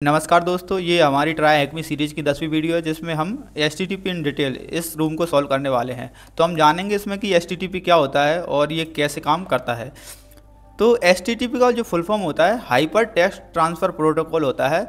नमस्कार दोस्तों, ये हमारी ट्राई हैक मी सीरीज़ की 10वीं वीडियो है जिसमें हम HTTP इन डिटेल इस रूम को सॉल्व करने वाले हैं। तो हम जानेंगे इसमें कि HTTP क्या होता है और ये कैसे काम करता है। तो HTTP का जो फुल फॉर्म होता है हाइपर टेक्स्ट ट्रांसफ़र प्रोटोकॉल होता है।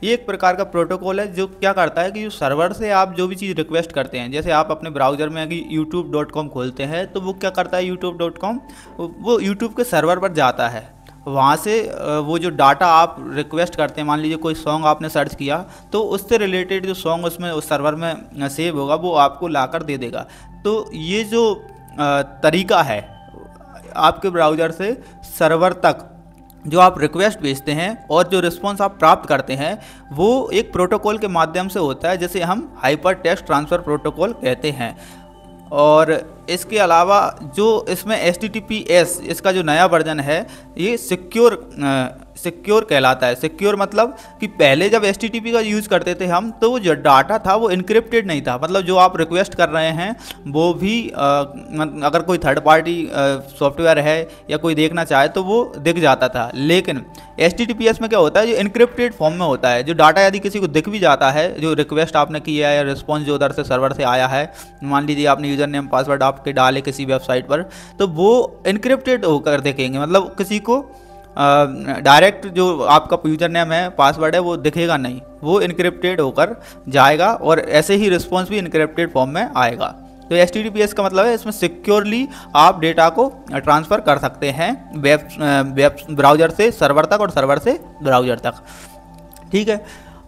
ये एक प्रकार का प्रोटोकॉल है जो क्या करता है कि जो सर्वर से आप जो भी चीज़ रिक्वेस्ट करते हैं, जैसे आप अपने ब्राउज़र में अगर youtube.com खोलते हैं तो वो क्या करता है, youtube.com वो YouTube के सर्वर पर जाता है। वहाँ से वो जो डाटा आप रिक्वेस्ट करते हैं, मान लीजिए कोई सॉन्ग आपने सर्च किया तो उससे रिलेटेड जो सॉन्ग उसमें उस सर्वर में सेव होगा वो आपको लाकर दे देगा। तो ये जो तरीका है आपके ब्राउज़र से सर्वर तक जो आप रिक्वेस्ट भेजते हैं और जो रिस्पॉन्स आप प्राप्त करते हैं वो एक प्रोटोकॉल के माध्यम से होता है, जिसे हम हाइपर टेक्स्ट ट्रांसफ़र प्रोटोकॉल कहते हैं। और इसके अलावा जो इसमें HTTPS इसका जो नया वर्जन है ये सिक्योर कहलाता है। सिक्योर मतलब कि पहले जब HTTP का यूज़ करते थे हम, तो वो जो डाटा था वो इनक्रिप्टेड नहीं था। मतलब जो आप रिक्वेस्ट कर रहे हैं वो भी अगर कोई थर्ड पार्टी सॉफ्टवेयर है या कोई देखना चाहे तो वो दिख जाता था। लेकिन HTTPS में क्या होता है, जो इनक्रिप्टेड फॉर्म में होता है। जो डाटा यदि किसी को दिख भी जाता है, जो रिक्वेस्ट आपने किया है या रिस्पॉन्स जो उधर से सर्वर से आया है, मान लीजिए आपने यूज़र नेम पासवर्ड आपके डाले किसी वेबसाइट पर, तो वो इनक्रिप्टेड होकर देखेंगे। मतलब किसी को डायरेक्ट जो आपका यूज़र नेम है पासवर्ड है वो दिखेगा नहीं, वो इनक्रिप्टेड होकर जाएगा और ऐसे ही रिस्पॉन्स भी इनक्रिप्टेड फॉर्म में आएगा। तो HTTPS का मतलब है इसमें सिक्योरली आप डेटा को ट्रांसफ़र कर सकते हैं वेब ब्राउज़र से सर्वर तक और सर्वर से ब्राउज़र तक। ठीक है,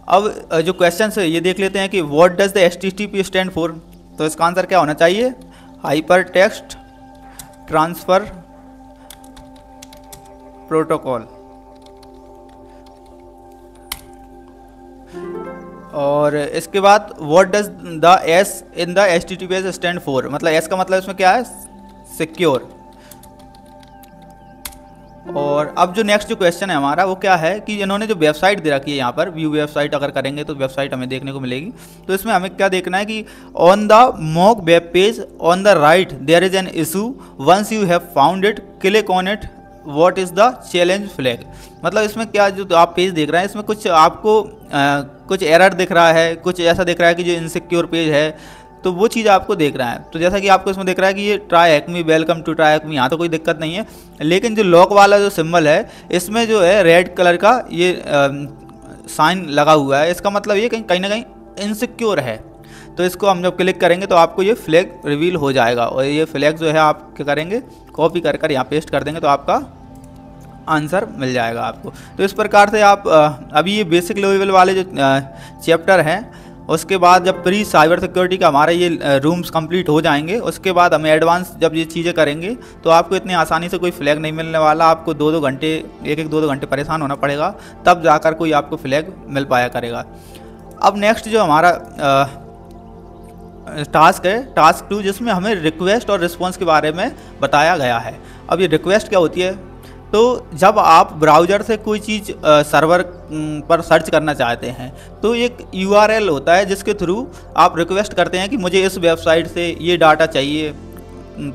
अब जो क्वेश्चन है ये देख लेते हैं कि what does the HTTP stand for. तो इसका आंसर क्या होना चाहिए, हाइपर टेक्स्ट ट्रांसफ़र प्रोटोकॉल। और इसके बाद what does the S in the HTTPS stand for. मतलब S का मतलब इसमें क्या है, सिक्योर। और अब जो नेक्स्ट जो क्वेश्चन है हमारा वो क्या है कि इन्होंने जो वेबसाइट दे रखी है यहाँ पर, व्यू वेबसाइट अगर करेंगे तो वेबसाइट हमें देखने को मिलेगी। तो इसमें हमें क्या देखना है कि on the mock web page on the right there is an issue, once you have found it click on it, what is the challenge flag. मतलब इसमें क्या, जो आप पेज देख रहे हैं इसमें कुछ आपको कुछ एरर दिख रहा है, कुछ ऐसा दिख रहा है कि जो इनसिक्योर पेज है, तो वो चीज़ आपको देख रहा है। तो जैसा कि आपको इसमें दिख रहा है कि ये try hack me, welcome to try hack me, यहाँ तो कोई दिक्कत नहीं है। लेकिन जो लॉक वाला जो सिंबल है इसमें जो है रेड कलर का ये साइन लगा हुआ है, इसका मतलब ये कहीं ना कहीं इनसिक्योर है। तो इसको हम जब क्लिक करेंगे तो आपको ये फ्लैग रिवील हो जाएगा और ये फ्लैग जो है आप क्या करेंगे, कॉपी कर कर यहाँ पेस्ट कर देंगे तो आपका आंसर मिल जाएगा आपको। तो इस प्रकार से आप अभी ये बेसिक लेवल वाले जो चैप्टर हैं, उसके बाद जब प्री साइबर सिक्योरिटी का हमारा ये रूम्स कंप्लीट हो जाएंगे, उसके बाद हमें एडवांस जब ये चीज़ें करेंगे तो आपको इतनी आसानी से कोई फ्लैग नहीं मिलने वाला। आपको दो घंटे एक दो घंटे परेशान होना पड़ेगा, तब जाकर कोई आपको फ्लैग मिल पाया करेगा। अब नेक्स्ट जो हमारा टास्क है, टास्क 2, जिसमें हमें रिक्वेस्ट और रिस्पॉन्स के बारे में बताया गया है। अब ये रिक्वेस्ट क्या होती है, तो जब आप ब्राउज़र से कोई चीज़ सर्वर पर सर्च करना चाहते हैं तो एक URL होता है जिसके थ्रू आप रिक्वेस्ट करते हैं कि मुझे इस वेबसाइट से ये डाटा चाहिए।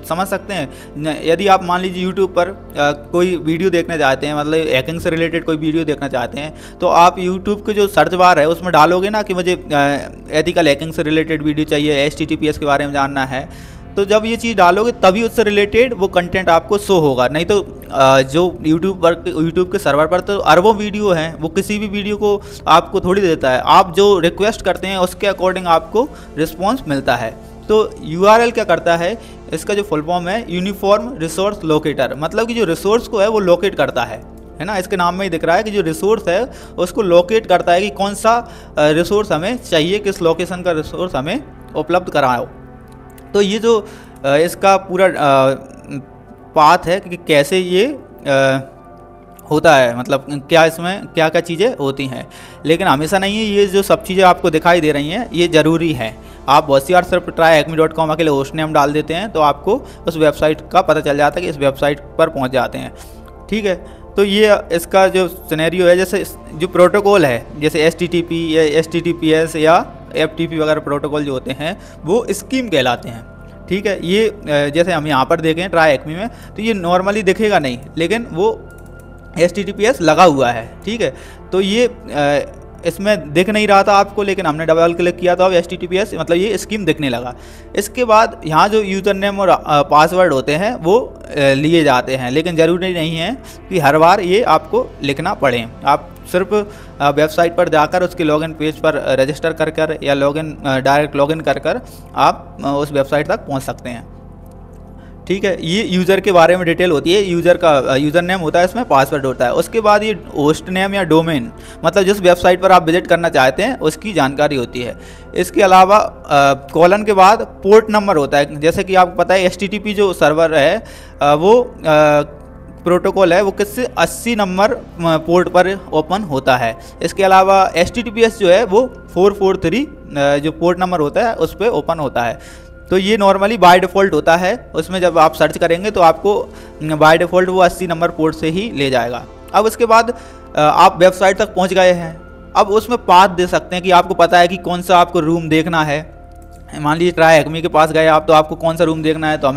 समझ सकते हैं, यदि आप मान लीजिए YouTube पर कोई वीडियो देखने चाहते हैं, मतलब हैकिंग से रिलेटेड कोई वीडियो देखना चाहते हैं, तो आप YouTube के जो सर्च बार है उसमें डालोगे ना कि मुझे एथिकल हैकिंग से रिलेटेड वीडियो चाहिए, HTTPS के बारे में जानना है। तो जब ये चीज़ डालोगे तभी उससे रिलेटेड वो कंटेंट आपको शो होगा। नहीं तो जो यूट्यूब के सर्वर पर तो अरबों वीडियो हैं, वो किसी भी वीडियो को आपको थोड़ी देता है। आप जो रिक्वेस्ट करते हैं उसके अकॉर्डिंग आपको रिस्पॉन्स मिलता है। तो URL क्या करता है, इसका जो फुल फॉर्म है यूनिफॉर्म रिसोर्स लोकेटर। मतलब कि जो रिसोर्स को है वो लोकेट करता है ना, इसके नाम में ही दिख रहा है कि जो रिसोर्स है उसको लोकेट करता है कि कौन सा रिसोर्स हमें चाहिए, किस लोकेशन का रिसोर्स हमें उपलब्ध कराओ। तो ये जो इसका पूरा पाथ है कि कैसे ये होता है, मतलब क्या इसमें क्या क्या चीज़ें होती हैं। लेकिन हमेशा नहीं है, ये जो सब चीज़ें आपको दिखाई दे रही हैं ये ज़रूरी है। आप बहुत सी बार सिर्फ tryhackme.com अकेले होस्ट नेम डाल देते हैं तो आपको उस वेबसाइट का पता चल जाता है कि इस वेबसाइट पर पहुंच जाते हैं। ठीक है, तो ये इसका जो सिनेरियो है, जैसे जो प्रोटोकॉल है जैसे HTTP या HTTPS या FTP वगैरह प्रोटोकॉल जो होते हैं वो स्कीम कहलाते हैं। ठीक है, ये जैसे हम यहाँ पर देखें ट्राई हैक मी में तो ये नॉर्मली दिखेगा नहीं, लेकिन वो HTTPS लगा हुआ है। ठीक है, तो ये इसमें दिख नहीं रहा था आपको, लेकिन हमने डबल क्लिक किया तो अब HTTPS मतलब ये स्कीम दिखने लगा। इसके बाद यहाँ जो यूज़र नेम और पासवर्ड होते हैं वो लिए जाते हैं, लेकिन ज़रूरी नहीं है कि हर बार ये आपको लिखना पड़े। आप सिर्फ वेबसाइट पर जाकर उसके लॉगिन पेज पर रजिस्टर कर या डायरेक्ट लॉगिन कर आप उस वेबसाइट तक पहुँच सकते हैं। ठीक है, ये यूज़र के बारे में डिटेल होती है। यूज़र का यूज़र नेम होता है, इसमें पासवर्ड होता है। उसके बाद ये होस्ट नेम या डोमेन मतलब जिस वेबसाइट पर आप विजिट करना चाहते हैं उसकी जानकारी होती है। इसके अलावा कॉलन के बाद पोर्ट नंबर होता है। जैसे कि आपको पता है HTTP जो सर्वर है वो प्रोटोकॉल है वो किससे 80 नंबर पोर्ट पर ओपन होता है। इसके अलावा HTTPS जो है वो 443 जो पोर्ट नंबर होता है उस पर ओपन होता है। तो ये नॉर्मली बाय डिफ़ॉल्ट होता है, उसमें जब आप सर्च करेंगे तो आपको बाय डिफ़ॉल्ट वो 80 नंबर पोर्ट से ही ले जाएगा। अब उसके बाद आप वेबसाइट तक पहुंच गए हैं, अब उसमें पाथ दे सकते हैं कि आपको पता है कि कौन सा आपको रूम देखना है। मान लीजिए TryHackMe के पास गए आप, तो आपको कौन सा रूम देखना है, तो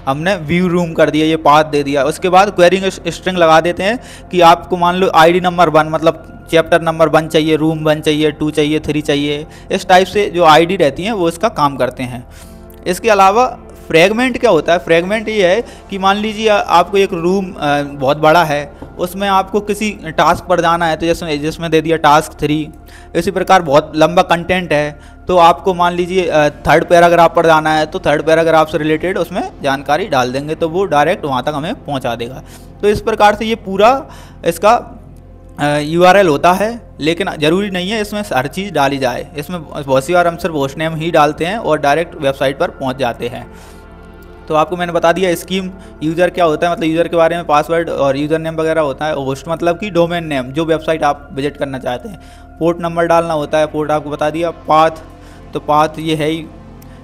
हमने व्यू रूम कर दिया, ये पाथ दे दिया। उसके बाद क्वेरिंग स्ट्रिंग लगा देते हैं कि आपको मान लो ID नंबर 1 मतलब चैप्टर नंबर 1 चाहिए, रूम 1 चाहिए, 2 चाहिए, 3 चाहिए। इस टाइप से जो ID रहती हैं वो इसका काम करते हैं। इसके अलावा फ्रेगमेंट क्या होता है? फ्रेगमेंट ये है कि मान लीजिए आपको एक रूम बहुत बड़ा है, उसमें आपको किसी टास्क पर जाना है, तो जिसमें दे दिया टास्क 3। इसी प्रकार बहुत लंबा कंटेंट है तो आपको मान लीजिए 3rd पैराग्राफ पर जाना है, तो 3rd पैराग्राफ से रिलेटेड उसमें जानकारी डाल देंगे तो वो डायरेक्ट वहाँ तक हमें पहुँचा देगा। तो इस प्रकार से ये पूरा इसका URL होता है, लेकिन ज़रूरी नहीं है इसमें हर चीज़ डाली जाए। इसमें बहुत सी बार हम सिर्फ होस्ट नेम ही डालते हैं और डायरेक्ट वेबसाइट पर पहुंच जाते हैं। तो आपको मैंने बता दिया स्कीम। यूज़र क्या होता है, मतलब यूज़र के बारे में पासवर्ड और यूज़र नेम वगैरह होता है। होस्ट मतलब कि डोमेन नेम, जो वेबसाइट आप विजिट करना चाहते हैं। पोर्ट नंबर डालना होता है, पोर्ट आपको बता दिया। पाथ, तो पाथ ये है ही।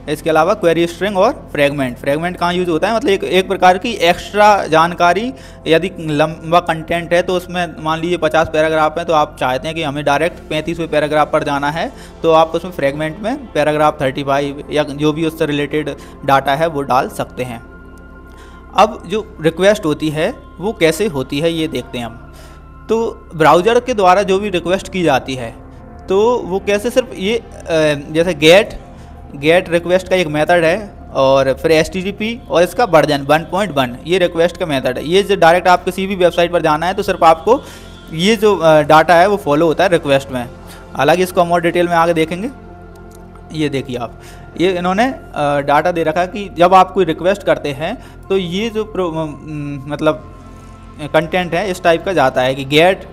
इसके अलावा क्वेरी स्ट्रिंग और फ्रेगमेंट कहाँ यूज़ होता है, मतलब एक प्रकार की एक्स्ट्रा जानकारी। यदि लंबा कंटेंट है तो उसमें मान लीजिए 50 पैराग्राफ है, तो आप चाहते हैं कि हमें डायरेक्ट 35वें पैराग्राफ पर जाना है, तो आप उसमें फ्रेगमेंट में पैराग्राफ 35 या जो भी उससे रिलेटेड डाटा है वो डाल सकते हैं। अब जो रिक्वेस्ट होती है वो कैसे होती है ये देखते हैं हम। तो ब्राउज़र के द्वारा जो भी रिक्वेस्ट की जाती है तो वो कैसे, सिर्फ ये जैसे गेट रिक्वेस्ट का एक मेथड है, और फिर HTTP और इसका वर्जन 1.1 ये रिक्वेस्ट का मेथड है। ये जो डायरेक्ट आप किसी भी वेबसाइट पर जाना है तो सिर्फ आपको ये जो डाटा है वो फॉलो होता है रिक्वेस्ट में। हालांकि इसको हम और डिटेल में आगे देखेंगे। ये देखिए आप, ये इन्होंने डाटा दे रखा है कि जब आप कोई रिक्वेस्ट करते हैं तो ये जो मतलब कंटेंट है इस टाइप का जाता है कि गेट,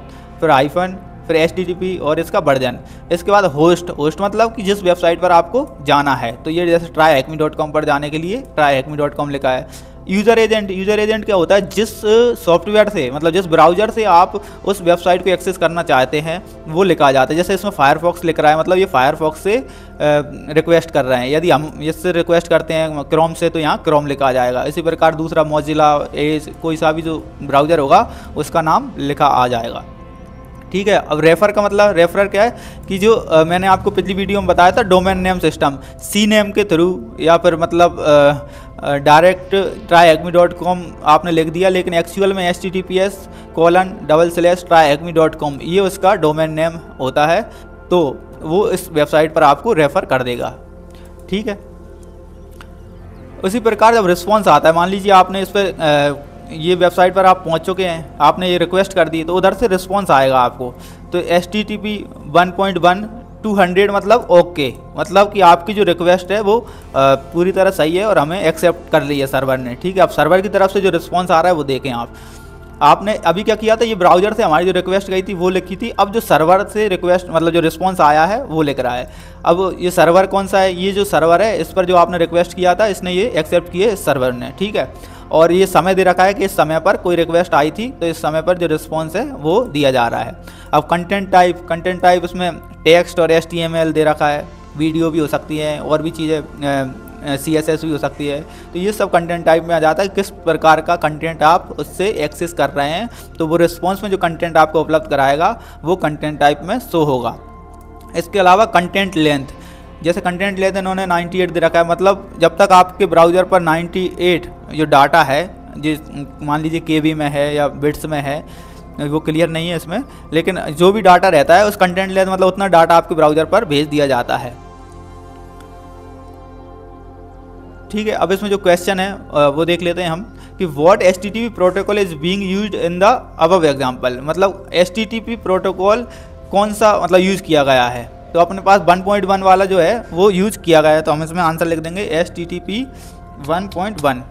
फिर हाइफन, फिर HTTP और इसका वर्जन। इसके बाद होस्ट मतलब कि जिस वेबसाइट पर आपको जाना है, तो ये जैसे tryhackme.com पर जाने के लिए tryhackme.com लिखा है। यूज़र एजेंट क्या होता है, जिस सॉफ्टवेयर से मतलब जिस ब्राउज़र से आप उस वेबसाइट को एक्सेस करना चाहते हैं वो लिखा जाता है। जैसे इसमें फायरफॉक्स लिख रहा है, मतलब ये फायरफॉक्स से रिक्वेस्ट कर रहे हैं। यदि हम इससे रिक्वेस्ट करते हैं क्रोम से तो यहाँ क्रोम लिखा जाएगा। इसी प्रकार दूसरा मोजिला कोई सा भी जो ब्राउज़र होगा उसका नाम लिखा आ जाएगा। ठीक है। अब रेफर का मतलब, रेफर क्या है कि जो मैंने आपको पिछली वीडियो में बताया था domain name system, C name के थ्रू या फिर मतलब डायरेक्ट tryhackme.com आपने लिख दिया, लेकिन एक्चुअल में https://tryhackme.com ये उसका डोमेन नेम होता है, तो वो इस वेबसाइट पर आपको रेफ़र कर देगा। ठीक है। उसी प्रकार जब रिस्पॉन्स आता है, मान लीजिए आपने इस पर ये वेबसाइट पर आप पहुंच चुके हैं, आपने ये रिक्वेस्ट कर दी, तो उधर से रिस्पॉन्स आएगा आपको। तो HTTP 1.1 200 मतलब ओके, मतलब कि आपकी जो रिक्वेस्ट है वो पूरी तरह सही है और हमें एक्सेप्ट कर ली है सर्वर ने। ठीक है। अब सर्वर की तरफ से जो रिस्पॉन्स आ रहा है वो देखें आप। आपने अभी क्या किया था, ये ब्राउज़र से हमारी जो रिक्वेस्ट गई थी वो लिखी थी। अब जो सर्वर से रिक्वेस्ट मतलब जो रिस्पॉन्स आया है वो लिख रहा है। अब ये सर्वर कौन सा है, ये जो सर्वर है इस पर जो आपने रिक्वेस्ट किया था इसने ये एक्सेप्ट किए इस सर्वर ने। ठीक है। और ये समय दे रखा है कि इस समय पर कोई रिक्वेस्ट आई थी, तो इस समय पर जो रिस्पॉन्स है वो दिया जा रहा है। अब कंटेंट टाइप इसमें टेक्स्ट और HTML दे रखा है, वीडियो भी हो सकती है और भी चीज़ें CSS भी हो सकती है। तो ये सब कंटेंट टाइप में आ जाता है, किस प्रकार का कंटेंट आप उससे एक्सेस कर रहे हैं, तो वो रिस्पॉन्स में जो कंटेंट आपको उपलब्ध कराएगा वो कंटेंट टाइप में शो होगा। इसके अलावा कंटेंट लेंथ, जैसे कंटेंट लेंथ इन्होंने 98 दे रखा है, मतलब जब तक आपके ब्राउज़र पर 98 जो डाटा है, जिस मान लीजिए KB में है या बिट्स में है, वो क्लियर नहीं है इसमें, लेकिन जो भी डाटा रहता है उस कंटेंट लेंथ मतलब उतना डाटा आपके ब्राउज़र पर भेज दिया जाता है। ठीक है, अब इसमें जो क्वेश्चन है वो देख लेते हैं हम कि what HTTP protocol is being used in the above example, मतलब HTTP प्रोटोकॉल कौन सा मतलब यूज़ किया गया है। तो अपने पास 1.1 वाला जो है वो यूज़ किया गया है, तो हम इसमें आंसर लिख देंगे HTTP 1.1।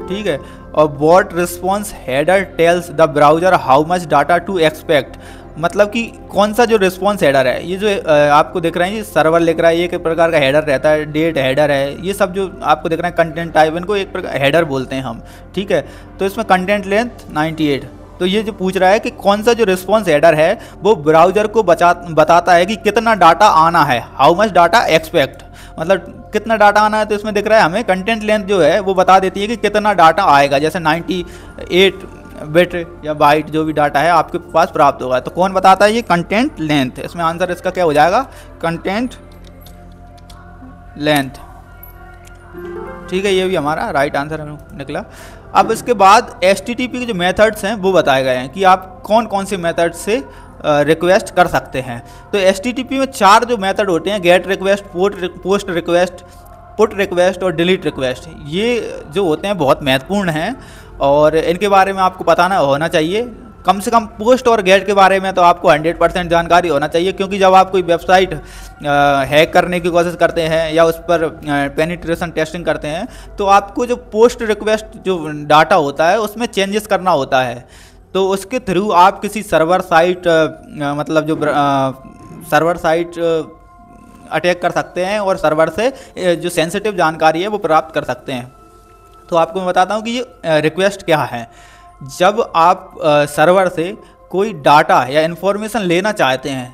ठीक है, और what response header tells the browser how much data to expect, मतलब कि कौन सा जो रिस्पॉन्स हेडर है, ये जो आपको दिख रहा है ये सर्वर लिख रहा है, ये एक प्रकार का हेडर रहता है, डेट हेडर है, ये सब जो आपको दिख रहा है कंटेंट टाइप, इनको एक प्रकार हेडर बोलते हैं हम। ठीक है, तो इसमें कंटेंट लेंथ 98, तो ये जो पूछ रहा है कि कौन सा जो रिस्पॉन्स हेडर है वो ब्राउज़र को बताता है कि कितना डाटा आना है, हाउ मच डाटा एक्सपेक्ट, मतलब कितना डाटा आना है। तो इसमें दिख रहा है हमें कंटेंट लेंथ जो है वो बता देती है कि कितना डाटा आएगा, जैसे 98 बिट या बाइट जो भी डाटा है आपके पास प्राप्त होगा। तो कौन बताता है, ये कंटेंट लेंथ। इसमें आंसर इसका क्या हो जाएगा, कंटेंट लेंथ। ठीक है, ये भी हमारा राइट आंसर निकला। अब इसके बाद HTTP के जो मेथड्स हैं वो बताए गए हैं कि आप कौन कौन से मेथड से रिक्वेस्ट कर सकते हैं। तो HTTP में 4 जो मेथड होते हैं, gate request, post request, put request और डिलीट रिक्वेस्ट, ये जो होते हैं बहुत महत्वपूर्ण हैं और इनके बारे में आपको पता होना चाहिए। कम से कम पोस्ट और गेट के बारे में तो आपको 100% जानकारी होना चाहिए, क्योंकि जब आप कोई वेबसाइट हैक करने की कोशिश करते हैं या उस पर पेनिट्रेशन टेस्टिंग करते हैं तो आपको जो पोस्ट रिक्वेस्ट जो डाटा होता है उसमें चेंजेस करना होता है। तो उसके थ्रू आप किसी सर्वर साइट मतलब जो सर्वर साइट अटैक कर सकते हैं और सर्वर से जो सेंसिटिव जानकारी है वो प्राप्त कर सकते हैं। तो आपको मैं बताता हूँ कि ये रिक्वेस्ट क्या है। जब आप सर्वर से कोई डाटा या इन्फॉर्मेशन लेना चाहते हैं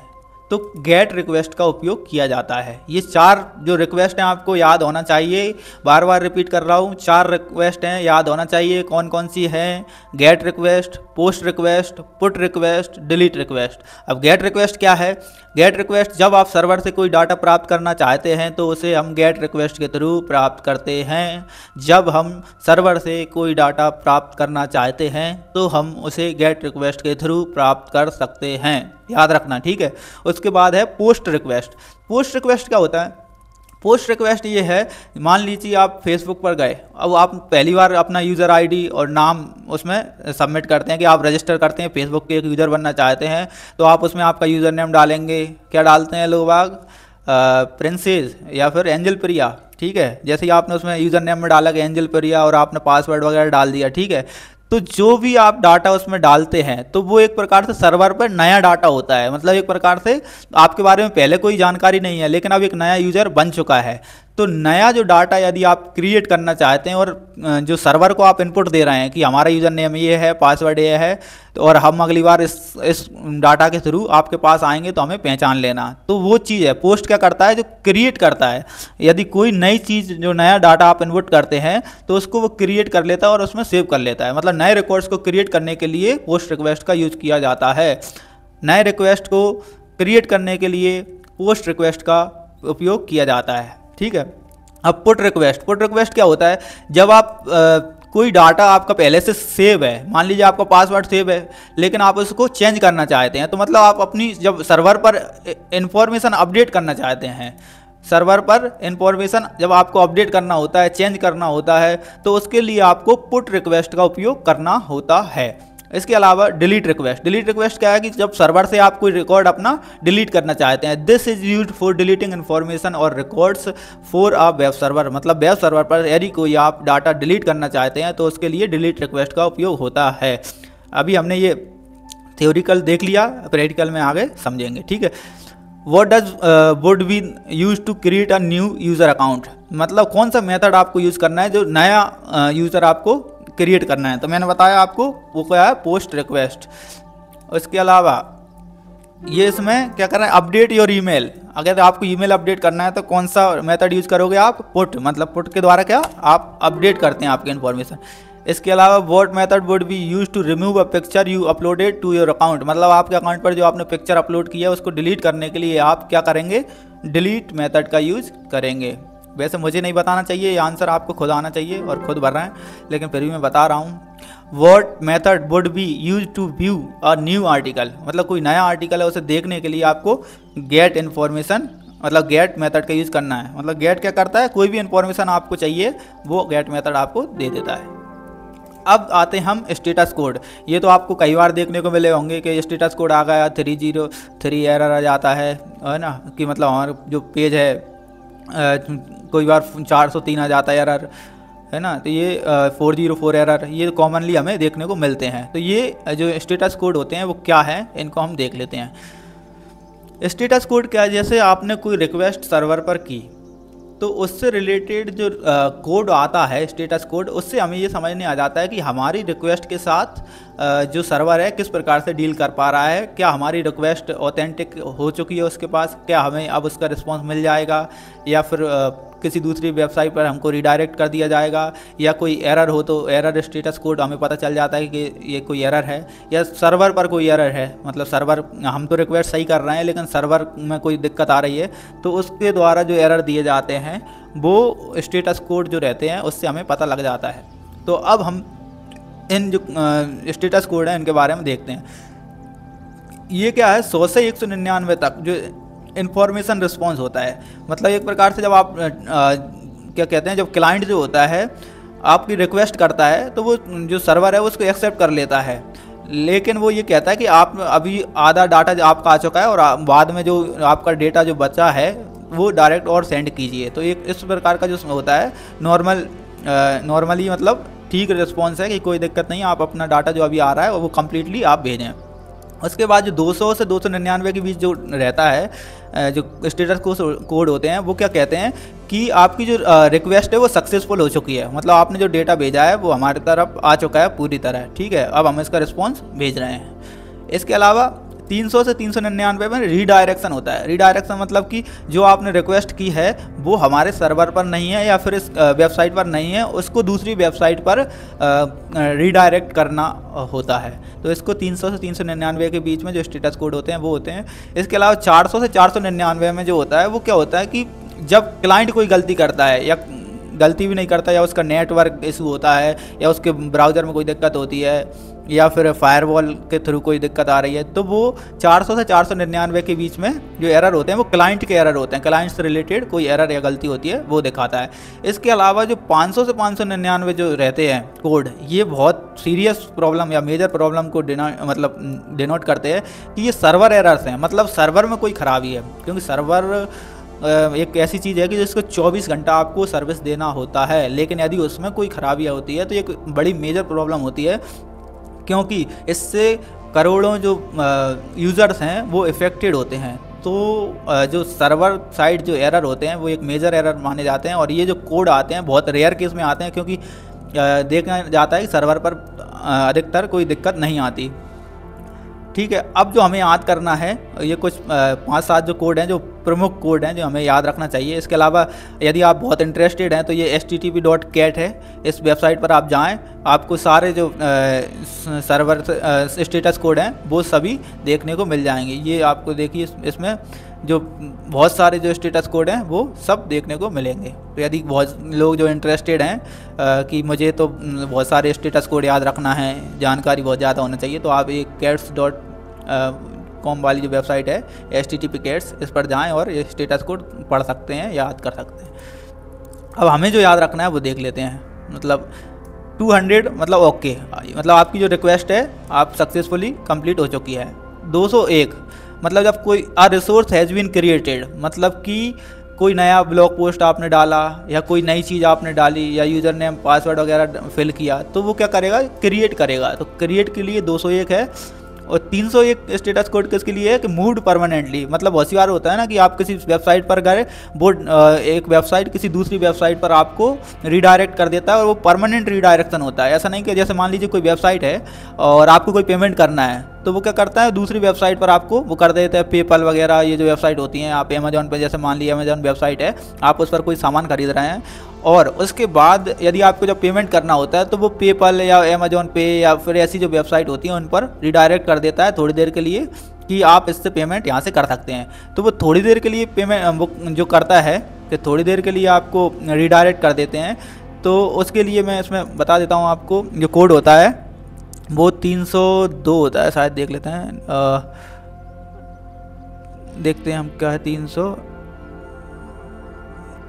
तो गेट रिक्वेस्ट का उपयोग किया जाता है। ये 4 जो रिक्वेस्ट हैं आपको याद होना चाहिए, बार बार रिपीट कर रहा हूँ, 4 रिक्वेस्ट हैं, याद होना चाहिए कौन कौन सी हैं। Gate request, post request, put request, delete request. अब गेट रिक्वेस्ट क्या है, गेट रिक्वेस्ट जब आप सर्वर से कोई डाटा प्राप्त करना चाहते हैं तो उसे हम गेट रिक्वेस्ट के थ्रू प्राप्त करते हैं। जब हम सर्वर से कोई डाटा प्राप्त करना चाहते हैं तो हम उसे गेट रिक्वेस्ट के थ्रू प्राप्त कर सकते हैं, याद रखना। ठीक है, उसके बाद है पोस्ट रिक्वेस्ट। पोस्ट रिक्वेस्ट क्या होता है, पोस्ट रिक्वेस्ट ये है, मान लीजिए आप फेसबुक पर गए, अब आप पहली बार अपना यूज़र आईडी और नाम उसमें सबमिट करते हैं कि आप रजिस्टर करते हैं, फेसबुक के एक यूज़र बनना चाहते हैं, तो आप उसमें आपका यूज़र नेम डालेंगे। क्या डालते हैं लोग बाग, प्रिंसेस या फिर एंजल प्रिया। ठीक है, जैसे ही आपने उसमें यूज़र नेम में डाला कि एंजल प्रिया और आपने पासवर्ड वगैरह डाल दिया। ठीक है, तो जो भी आप डाटा उसमें डालते हैं तो वो एक प्रकार से सर्वर पर नया डाटा होता है, मतलब एक प्रकार से आपके बारे में पहले कोई जानकारी नहीं है लेकिन अब एक नया यूज़र बन चुका है। तो नया जो डाटा यदि आप क्रिएट करना चाहते हैं और जो सर्वर को आप इनपुट दे रहे हैं कि हमारा यूज़र नेम ये है, पासवर्ड ये है, तो और हम अगली बार इस डाटा के थ्रू आपके पास आएंगे तो हमें पहचान लेना, तो वो चीज़ है। पोस्ट क्या करता है, जो क्रिएट करता है, यदि कोई नई चीज़ जो नया डाटा आप इनपुट करते हैं तो उसको वो क्रिएट कर लेता है और उसमें सेव कर लेता है। मतलब नए रिकॉर्ड्स को क्रिएट करने के लिए पोस्ट रिक्वेस्ट का यूज़ किया जाता है। नए रिक्वेस्ट को क्रिएट करने के लिए पोस्ट रिक्वेस्ट का उपयोग किया जाता है। ठीक है, अब पुट रिक्वेस्ट। पुट रिक्वेस्ट क्या होता है, जब आप कोई डाटा आपका पहले से सेव है, मान लीजिए आपका पासवर्ड सेव है लेकिन आप उसको चेंज करना चाहते हैं, तो मतलब आप अपनी जब सर्वर पर इंफॉर्मेशन अपडेट करना चाहते हैं, सर्वर पर इंफॉर्मेशन जब आपको अपडेट करना होता है, चेंज करना होता है, तो उसके लिए आपको पुट रिक्वेस्ट का उपयोग करना होता है। इसके अलावा डिलीट रिक्वेस्ट। डिलीट रिक्वेस्ट क्या है कि जब सर्वर से आप कोई रिकॉर्ड अपना डिलीट करना चाहते हैं, this is used for deleting information और records for a web server. मतलब वेब सर्वर पर यदि कोई आप डाटा डिलीट करना चाहते हैं तो उसके लिए डिलीट रिक्वेस्ट का उपयोग होता है। अभी हमने ये थ्योरिकल देख लिया, प्रैक्टिकल में आगे समझेंगे। ठीक है, what does would be use to create a new user account, मतलब कौन सा मेथड आपको यूज़ करना है जो नया यूज़र आपको क्रिएट करना है। तो मैंने बताया आपको वो क्या है, पोस्ट रिक्वेस्ट। उसके अलावा ये इसमें क्या करना है, अपडेट योर ईमेल। अगर आपको ईमेल अपडेट करना है तो कौन सा मेथड यूज़ करोगे आप, पुट, मतलब पुट के द्वारा क्या आप अपडेट करते हैं आपकी इन्फॉर्मेशन। इसके अलावा what method would be use to remove a picture you uploaded to your account, मतलब आपके अकाउंट पर जो आपने पिक्चर अपलोड किया है उसको डिलीट करने के लिए आप क्या करेंगे, डिलीट मेथड का यूज़ करेंगे। वैसे मुझे नहीं बताना चाहिए, ये आंसर आपको खुद आना चाहिए और खुद भर रहे हैं, लेकिन फिर भी मैं बता रहा हूँ। What method would be use to view a new article, मतलब कोई नया आर्टिकल है उसे देखने के लिए आपको गेट इन्फॉर्मेशन मतलब गेट मेथड का यूज़ करना है। मतलब गेट क्या करता है, कोई भी इन्फॉर्मेशन आपको चाहिए वो गेट मेथड आपको दे देता है। अब आते हैं हम स्टेटस कोड। ये तो आपको कई बार देखने को मिले होंगे कि स्टेटस कोड आ गया 303 एरर आ जाता है ना, कि मतलब हमारा जो पेज है कोई बार 403 आ जाता है एरर, है ना। तो ये 404 एरर ये कॉमनली हमें देखने को मिलते हैं। तो ये जो स्टेटस कोड होते हैं वो क्या है, इनको हम देख लेते हैं। स्टेटस कोड क्या है, जैसे आपने कोई रिक्वेस्ट सर्वर पर की तो उससे रिलेटेड जो कोड आता है स्टेटस कोड, उससे हमें ये समझने आ जाता है कि हमारी रिक्वेस्ट के साथ जो सर्वर है किस प्रकार से डील कर पा रहा है। क्या हमारी रिक्वेस्ट ऑथेंटिक हो चुकी है उसके पास, क्या हमें अब उसका रिस्पांस मिल जाएगा, या फिर किसी दूसरी वेबसाइट पर हमको रिडायरेक्ट कर दिया जाएगा, या कोई एरर हो तो एरर स्टेटस कोड हमें पता चल जाता है कि ये कोई एरर है, या सर्वर पर कोई एरर है, मतलब सर्वर हम तो रिक्वेस्ट सही कर रहे हैं लेकिन सर्वर में कोई दिक्कत आ रही है, तो उसके द्वारा जो एरर दिए जाते हैं वो स्टेटस कोड जो रहते हैं उससे हमें पता लग जाता है। तो अब हम इन जो स्टेटस कोड हैं इनके बारे में देखते हैं। ये क्या है, 100 से 199 तक जो इन्फॉर्मेशन रिस्पॉन्स होता है। मतलब एक प्रकार से जब आप क्या कहते हैं, जब क्लाइंट जो होता है आपकी रिक्वेस्ट करता है तो वो जो सर्वर है उसको एक्सेप्ट कर लेता है, लेकिन वो ये कहता है कि आप अभी आधा डाटा आपका आ चुका है और बाद में जो आपका डेटा जो बचा है वो डायरेक्ट और सेंड कीजिए। तो एक इस प्रकार का जो होता है नॉर्मली मतलब ठीक रिस्पॉन्स है कि कोई दिक्कत नहीं, आप अपना डाटा जो अभी आ रहा है वो कम्प्लीटली आप भेजें। उसके बाद जो 200 से 299 के बीच जो रहता है जो स्टेटस कोड होते हैं वो क्या कहते हैं कि आपकी जो रिक्वेस्ट है वो सक्सेसफुल हो चुकी है, मतलब आपने जो डेटा भेजा है वो हमारी तरफ आ चुका है पूरी तरह, ठीक है, अब हम इसका रिस्पॉन्स भेज रहे हैं। इसके अलावा 300 से 399 में रीडायरेक्शन होता है। रीडायरेक्शन मतलब कि जो आपने रिक्वेस्ट की है वो हमारे सर्वर पर नहीं है या फिर इस वेबसाइट पर नहीं है, उसको दूसरी वेबसाइट पर रीडायरेक्ट करना होता है। तो इसको 300 से 399 के बीच में जो स्टेटस कोड होते हैं वो होते हैं। इसके अलावा 400 से 499 में जो होता है वो क्या होता है कि जब क्लाइंट कोई गलती करता है या गलती भी नहीं करता, या उसका नेटवर्क इशू होता है, या उसके ब्राउज़र में कोई दिक्कत होती है, या फिर फायरवॉल के थ्रू कोई दिक्कत आ रही है, तो वो 400 से 499 के बीच में जो एरर होते हैं वो क्लाइंट के एरर होते हैं, क्लाइंट से रिलेटेड कोई एरर या गलती होती है वो दिखाता है। इसके अलावा जो 500 से 599 जो रहते हैं कोड, ये बहुत सीरियस प्रॉब्लम या मेजर प्रॉब्लम को डिनोट करते हैं कि ये सर्वर एरर्स हैं, मतलब सर्वर में कोई खराबी है, क्योंकि सर्वर एक ऐसी चीज़ है कि जिसको 24 घंटा आपको सर्विस देना होता है, लेकिन यदि उसमें कोई खराबियाँ होती है तो एक बड़ी मेजर प्रॉब्लम होती है, क्योंकि इससे करोड़ों जो यूज़र्स हैं वो इफ़ेक्टेड होते हैं। तो जो सर्वर साइड जो एरर होते हैं वो एक मेजर एरर माने जाते हैं, और ये जो कोड आते हैं बहुत रेयर केस में आते हैं, क्योंकि देखा जाता है कि सर्वर पर अधिकतर कोई दिक्कत नहीं आती, ठीक है। अब जो हमें याद करना है ये कुछ 5-7 जो कोड हैं जो प्रमुख कोड हैं जो हमें याद रखना चाहिए। इसके अलावा यदि आप बहुत इंटरेस्टेड हैं तो ये http.cat है, इस वेबसाइट पर आप जाएं, आपको सारे जो सर्वर स्टेटस कोड हैं वो सभी देखने को मिल जाएंगे। ये आपको देखिए इसमें जो बहुत सारे जो स्टेटस कोड हैं वो सब देखने को मिलेंगे। तो यदि बहुत लोग जो इंटरेस्टेड हैं कि मुझे तो बहुत सारे स्टेटस कोड याद रखना है, जानकारी बहुत ज़्यादा होना चाहिए, तो आप ये cats.com वाली जो वेबसाइट है http cats, इस पर जाएं और ये स्टेटस कोड पढ़ सकते हैं, याद कर सकते हैं। अब हमें जो याद रखना है वो देख लेते हैं। मतलब 200 मतलब ओके, मतलब आपकी जो रिक्वेस्ट है आप सक्सेसफुली कंप्लीट हो चुकी है। 201 मतलब जब कोई रिसोर्स हैज़ बीन क्रिएटेड, मतलब कि कोई नया ब्लॉग पोस्ट आपने डाला या कोई नई चीज़ आपने डाली या यूज़र नेम पासवर्ड वगैरह फिल किया तो वो क्या करेगा, क्रिएट करेगा। तो क्रिएट के लिए 201 है। और 301 स्टेटस कोड किसके लिए है कि मूव्ड परमानेंटली, मतलब बहुत सी बार होता है ना कि आप किसी वेबसाइट पर गए, वो एक वेबसाइट किसी दूसरी वेबसाइट पर आपको रीडायरेक्ट कर देता है और वो परमानेंट रीडायरेक्शन होता है। ऐसा नहीं कि जैसे मान लीजिए कोई वेबसाइट है और आपको कोई पेमेंट करना है तो वो क्या करता है दूसरी वेबसाइट पर आपको वो कर देता है, पेपल वगैरह ये जो वेबसाइट होती हैं, आप अमेजॉन पर जैसे मान लीजिए अमेजॉन वेबसाइट है, आप उस पर कोई सामान खरीद रहे हैं और उसके बाद यदि आपको जब पेमेंट करना होता है तो वो पेपल या अमेजॉन पे या फिर ऐसी जो वेबसाइट होती हैं उन पर रिडायरेक्ट कर देता है थोड़ी देर के लिए कि आप इससे पेमेंट यहाँ से कर सकते हैं। तो वो थोड़ी देर के लिए पेमेंट वो जो करता है कि थोड़ी देर के लिए आपको रिडायरेक्ट कर देते हैं तो उसके लिए मैं इसमें बता देता हूँ आपको। जो कोड होता है वो 302 होता है शायद, देख लेते हैं, देखते हैं हम क्या है।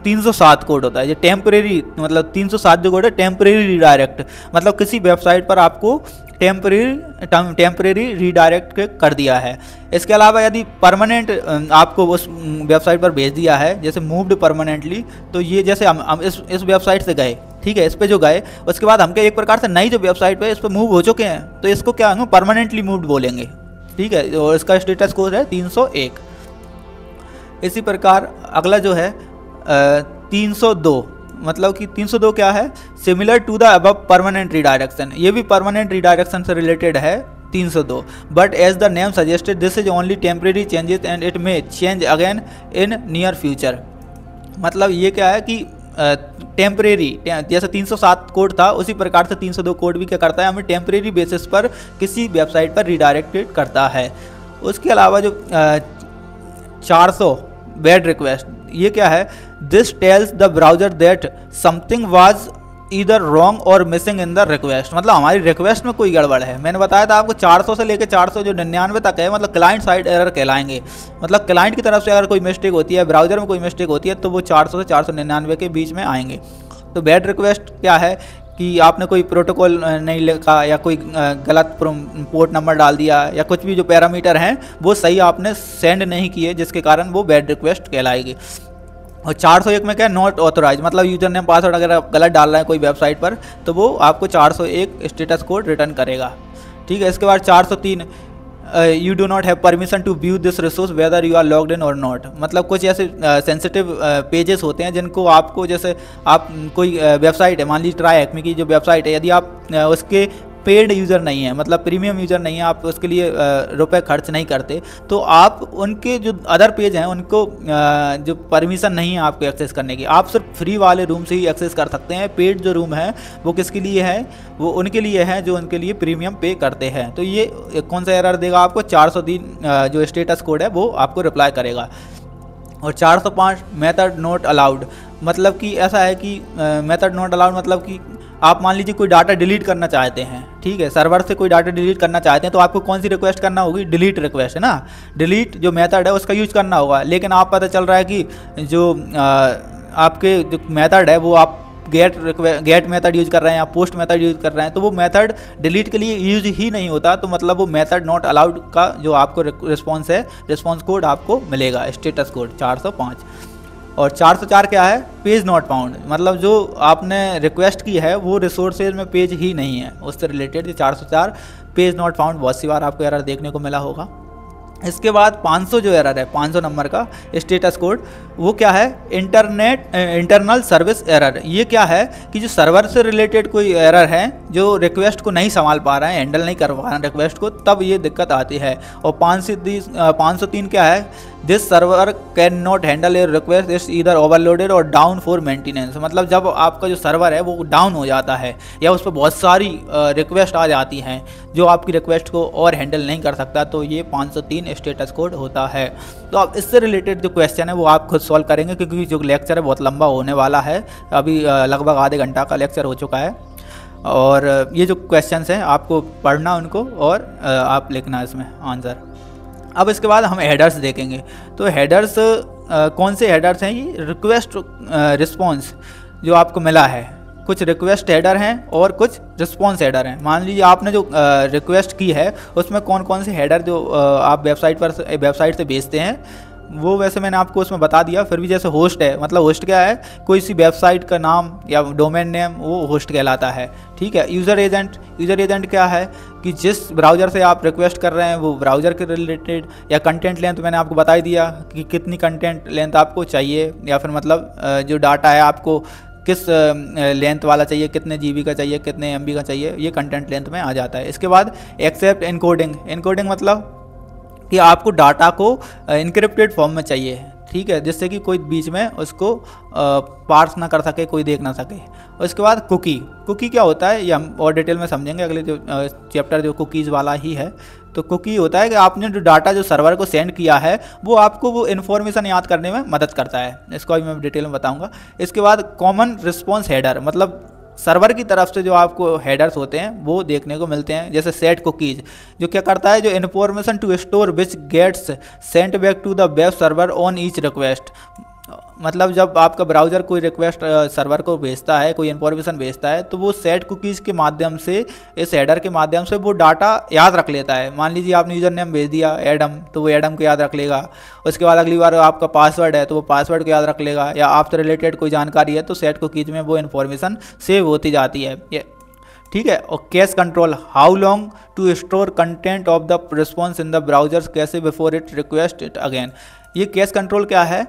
307 कोड होता है ये टेम्परेरी, मतलब 307 जो कोड है टेम्परेरी रीडायरेक्ट, मतलब किसी वेबसाइट पर आपको टेम्परेरी रीडायरेक्ट कर दिया है। इसके अलावा यदि परमानेंट आपको उस वेबसाइट पर भेज दिया है, जैसे मूव्ड परमानेंटली, तो ये जैसे हम इस वेबसाइट से गए, ठीक है, इस पे जो गए, उसके बाद हमके एक प्रकार से नई जो वेबसाइट पे इस पर मूव हो चुके हैं, तो इसको क्या हम परमानेंटली मूव्ड बोलेंगे, ठीक है। और इसका स्टेटस कोड है 301। इसी प्रकार अगला जो है 302, मतलब कि 302 क्या है, similar to the above permanent redirection, ये भी परमानेंट रीडायरेक्शन से रिलेटेड है 302, but as the name suggested this is only temporary changes and it may change again in near future. मतलब ये क्या है कि टेम्परेरी, जैसे 307 कोड था उसी प्रकार से 302 कोड भी क्या करता है, हमें टेम्परेरी बेसिस पर किसी वेबसाइट पर रीडायरेक्टेड करता है। उसके अलावा जो 400 बैड रिक्वेस्ट, ये क्या है, this tells the browser that something was either wrong और मिसिंग इन द रिक्वेस्ट, मतलब हमारी रिक्वेस्ट में कोई गड़बड़ है। मैंने बताया था आपको 400 से लेकर 499 तक है, मतलब क्लाइंट साइड एरर कहलाएंगे, मतलब क्लाइंट की तरफ से अगर कोई मिस्टेक होती है, ब्राउजर में कोई मिस्टेक होती है, तो वो 400 से 499 के बीच में आएंगे। तो बैड रिक्वेस्ट क्या है कि आपने कोई प्रोटोकॉल नहीं लिखा या कोई गलत पोर्ट नंबर डाल दिया या कुछ भी जो पैरामीटर हैं वो सही आपने सेंड नहीं किए, जिसके कारण वो बैड रिक्वेस्ट कहलाएगी। और 401 में क्या है, नॉट ऑथोराइज, मतलब यूजर नेम पासवर्ड अगर आप गलत डाल रहे हैं कोई वेबसाइट पर तो वो आपको 401 स्टेटस कोड रिटर्न करेगा, ठीक है। इसके बाद 403, you do not have permission to view this resource whether you are logged in और नॉट, मतलब कुछ ऐसे सेंसिटिव पेजेस होते हैं जिनको आपको, जैसे आप कोई वेबसाइट है, मान लीजिए ट्राई हैक मी की जो वेबसाइट है, यदि आप उसके पेड यूज़र नहीं है, मतलब प्रीमियम यूज़र नहीं है, आप उसके लिए रुपए खर्च नहीं करते, तो आप उनके जो अदर पेज हैं उनको जो परमिशन नहीं है आपको एक्सेस करने की, आप सिर्फ फ्री वाले रूम से ही एक्सेस कर सकते हैं। पेड जो रूम है वो किसके लिए है, वो उनके लिए है जो उनके लिए प्रीमियम पे करते हैं। तो ये कौन सा एरर देगा आपको, 403 जो स्टेटस कोड है वो आपको रिप्लाई करेगा। और 405 मेथड नॉट अलाउड, मतलब कि ऐसा है कि मेथड नॉट अलाउड मतलब कि आप मान लीजिए कोई डाटा डिलीट करना चाहते हैं, ठीक है, सर्वर से कोई डाटा डिलीट करना चाहते हैं, तो आपको कौन सी रिक्वेस्ट करना होगी, डिलीट रिक्वेस्ट, है ना, डिलीट जो मेथड है उसका यूज करना होगा। लेकिन आप पता चल रहा है कि जो आपके जो मेथड है वो आप गेट मेथड यूज कर रहे हैं या पोस्ट मेथड यूज कर रहे हैं, तो वो मेथड डिलीट के लिए यूज ही नहीं होता, तो मतलब वो मेथड नॉट अलाउड का जो आपको रिस्पॉन्स है, रिस्पॉन्स कोड आपको मिलेगा, स्टेटस कोड 405। और 404 क्या है, पेज नॉट फाउंड, मतलब जो आपने रिक्वेस्ट की है वो रिसोर्सेज में पेज ही नहीं है, उससे रिलेटेड 404 पेज नॉट फाउंड बहुत सी बार आपको एरर देखने को मिला होगा। इसके बाद 500 जो एरर है, 500 नंबर का स्टेटस कोड, वो क्या है, इंटरनल सर्विस एरर। ये क्या है कि जो सर्वर से रिलेटेड कोई एरर है, जो रिक्वेस्ट को नहीं संभाल पा रहे हैं, हैंडल नहीं कर पा रहे हैं रिक्वेस्ट को, तब ये दिक्कत आती है। और 503 क्या है, this server can not handle A request is either overloaded और डाउन फॉर मेंटेनेंस, मतलब जब आपका जो सर्वर है वो डाउन हो जाता है या उस पर बहुत सारी रिक्वेस्ट आ जाती हैं जो आपकी रिक्वेस्ट को और हैंडल नहीं कर सकता, तो ये 503 स्टेटस कोड होता है। तो अब इससे रिलेटेड जो क्वेश्चन है वो आप खुद सॉल्व करेंगे, क्योंकि जो लेक्चर है बहुत लंबा होने वाला है, अभी लगभग आधे घंटा का लेक्चर हो चुका है। और ये जो क्वेश्चंस हैं आपको पढ़ना उनको और आप लिखना इसमें आंसर। अब इसके बाद हम हेडर्स देखेंगे। तो हेडर्स कौन से हेडर्स हैं, ये रिक्वेस्ट रिस्पॉन्स जो आपको मिला है, कुछ रिक्वेस्ट हेडर हैं और कुछ रिस्पॉन्स हेडर हैं। मान लीजिए आपने जो रिक्वेस्ट की है उसमें कौन कौन से हेडर जो आप वेबसाइट से भेजते हैं वो वैसे मैंने आपको उसमें बता दिया। फिर भी जैसे होस्ट है, मतलब होस्ट क्या है, कोई सी वेबसाइट का नाम या डोमेन नेम, वो होस्ट कहलाता है, ठीक है। यूज़र एजेंट क्या है कि जिस ब्राउज़र से आप रिक्वेस्ट कर रहे हैं वो ब्राउज़र के रिलेटेड, या कंटेंट लेंथ मैंने आपको बता ही दिया कि कितनी कंटेंट लेंथ आपको चाहिए, या फिर मतलब जो डाटा है आपको किस लेंथ वाला चाहिए, कितने जीबी का चाहिए, कितने एमबी का चाहिए, ये कंटेंट लेंथ में आ जाता है। इसके बाद एक्सेप्ट एनकोडिंग मतलब कि आपको डाटा को इनक्रिप्टेड फॉर्म में चाहिए, ठीक है, जिससे कि कोई बीच में उसको पार्स ना कर सके, कोई देख ना सके। उसके बाद कुकी क्या होता है ये हम और डिटेल में समझेंगे, अगले जो चैप्टर जो कुकीज़ वाला ही है, तो कुकी होता है कि आपने जो डाटा जो सर्वर को सेंड किया है वो आपको वो इन्फॉर्मेशन याद करने में मदद करता है। इसको अभी मैं डिटेल में बताऊंगा। इसके बाद कॉमन रिस्पॉन्स हेडर, मतलब सर्वर की तरफ से जो आपको हेडर्स होते हैं वो देखने को मिलते हैं, जैसे सेट कुकीज जो क्या करता है, जो information to store which gets sent back to the web server on each request. मतलब जब आपका ब्राउज़र कोई रिक्वेस्ट सर्वर को भेजता है, कोई इन्फॉर्मेशन भेजता है, तो वो सेट कुकीज़ के माध्यम से, इस हेडर के माध्यम से वो डाटा याद रख लेता है। मान लीजिए आपने यूज़र नेम भेज दिया एडम, तो वो एडम को याद रख लेगा। उसके बाद अगली बार आपका पासवर्ड है तो वो पासवर्ड को याद रख लेगा, या आपसे रिलेटेड कोई जानकारी है तो सेट कुकीज़ में वो इन्फॉर्मेशन सेव होती जाती है। ठीक है। और cache control, how long to store content of the response in the browsers caches before it request it again. ये कैश कंट्रोल क्या है,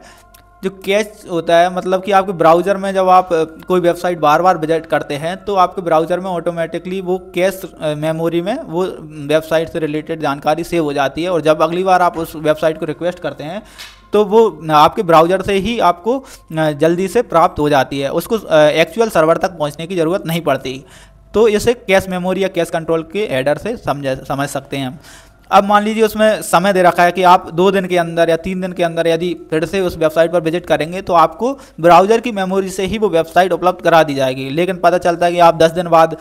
जो कैश होता है मतलब कि आपके ब्राउज़र में जब आप कोई वेबसाइट बार बार विजिट करते हैं तो आपके ब्राउज़र में ऑटोमेटिकली वो कैश मेमोरी में वो वेबसाइट से रिलेटेड जानकारी सेव हो जाती है, और जब अगली बार आप उस वेबसाइट को रिक्वेस्ट करते हैं तो वो आपके ब्राउज़र से ही आपको जल्दी से प्राप्त हो जाती है, उसको एक्चुअल सर्वर तक पहुंचने की ज़रूरत नहीं पड़ती। तो इसे कैश मेमोरी या कैश कंट्रोल के हेडर से समझ सकते हैं हम। अब मान लीजिए उसमें समय दे रखा है कि आप 2 दिन के अंदर या 3 दिन के अंदर यदि फिर से उस वेबसाइट पर विजिट करेंगे तो आपको ब्राउज़र की मेमोरी से ही वो वेबसाइट उपलब्ध करा दी जाएगी। लेकिन पता चलता है कि आप 10 दिन बाद